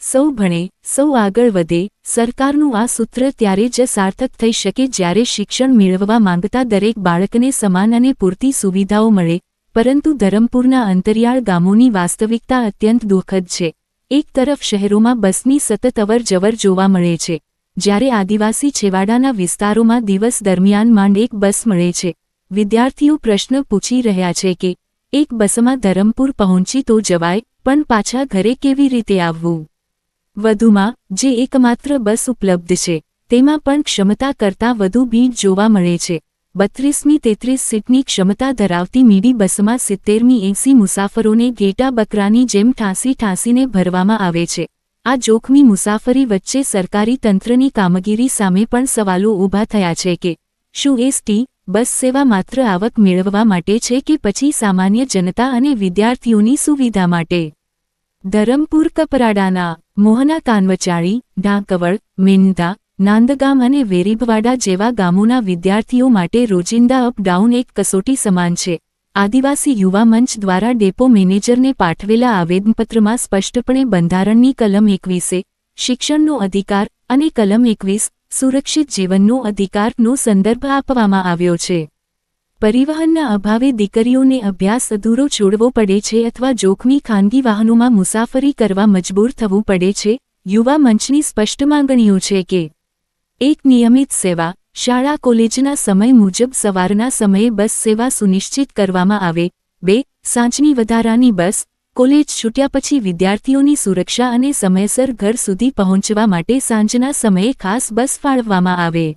સૌ ભણે, સૌ આગળ વધે, સરકારનું આ સૂત્ર ત્યારે જ સાર્થક થઈ શકે જ્યારે શિક્ષણ મેળવવા માંગતા દરેક બાળકને સમાન અને પૂરતી સુવિધાઓ મળે, પરંતુ ધરમપુરના અંતરિયાળ ગામોની વાસ્તવિકતા અત્યંત દુઃખદ છે. એક તરફ શહેરોમાં બસની સતત અવર-જવર જોવા મળે છે, જ્યારે આદિવાસી છેવાડાના વિસ્તારોમાં દિવસ દરમિયાન માંડ એક બસ મળે છે. વિદ્યાર્થીઓ પ્રશ્ન પૂછી રહ્યા છે કે એક બસમાં ધરમપુર પહોંચી તો જવાય, પણ પાછા ઘરે કેવી રીતે આવવું? વધુમાં, જે એકમાત્ર બસ ઉપલબ્ધ છે, તેમાં પણ ક્ષમતા કરતાં વધુ ભીડ જોવા મળે છે. 32-33 સીટની ક્ષમતા ધરાવતી મીડી બસમાં 70-80 મુસાફરોને ઘેટા બકરાની જેમ ઠાંસીને ભરવામાં આવે છે. આ જોખમી મુસાફરી વચ્ચે સરકારી તંત્રની કામગીરી સામે પણ સવાલો ઊભા થયા છે કે શું એસટી બસ સેવા માત્ર આવક મેળવવા માટે છે કે પછી સામાન્ય જનતા અને વિદ્યાર્થીઓની સુવિધા માટે? ધરમપુર કપરાડાના મોહના કાનવચાળી, ઢાંકવળ, મેંદા, નાંદગામ અને વેરીબવાડા જેવા ગામોના વિદ્યાર્થીઓ માટે રોજિંદા અપ-ડાઉન એક કસોટી સમાન છે. આદિવાસી યુવા મંચ દ્વારા ડેપો મેનેજરને પાઠવેલા આવેદનપત્રમાં સ્પષ્ટપણે બંધારણની કલમ 21 શિક્ષણનો અધિકાર અને કલમ 21 સુરક્ષિત જીવનનો અધિકારનો સંદર્ભ આપવામાં આવ્યો છે. પરિવહનના અભાવે દીકરીઓને અભ્યાસ અધૂરો છોડવો પડે છે અથવા જોખમી ખાનગી વાહનોમાં મુસાફરી કરવા મજબૂર થવું પડે છે. યુવા મંચની સ્પષ્ટ માંગણીઓ છે કે એક નિયમિત સેવા, શાળા કોલેજના સમય મુજબ સવારના સમયે બસ સેવા સુનિશ્ચિત કરવામાં આવે. 2. સાંજની વધારાની બસ, કોલેજ છૂટ્યા પછી વિદ્યાર્થીઓની સુરક્ષા અને સમયસર ઘર સુધી પહોંચવા માટે સાંજના સમયે ખાસ બસ ફાળવવામાં આવે.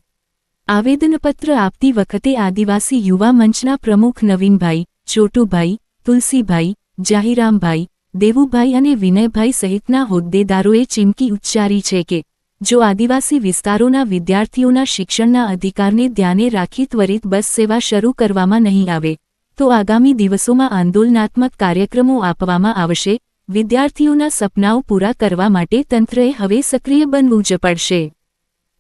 આવેદનપત્ર આપતી વખતે આદિવાસી યુવા મંચના પ્રમુખ નવીનભાઈ, ચોટુભાઈ, તુલસીભાઈ, જાહીરામભાઈ, દેવુભાઈ અને વિનયભાઈ સહિતના હોદ્દેદારોએ ચીમકી ઉચ્ચારી છે કે જો આદિવાસી વિસ્તારોના વિદ્યાર્થીઓના શિક્ષણના અધિકારને ધ્યાને રાખી ત્વરિત બસ સેવા શરૂ કરવામાં નહીં આવે, તો આગામી દિવસોમાં આંદોલનાત્મક કાર્યક્રમો આપવામાં આવશે. વિદ્યાર્થીઓના સપનાઓ પૂરા કરવા માટે તંત્રએ હવે સક્રિય બનવું જ પડશે.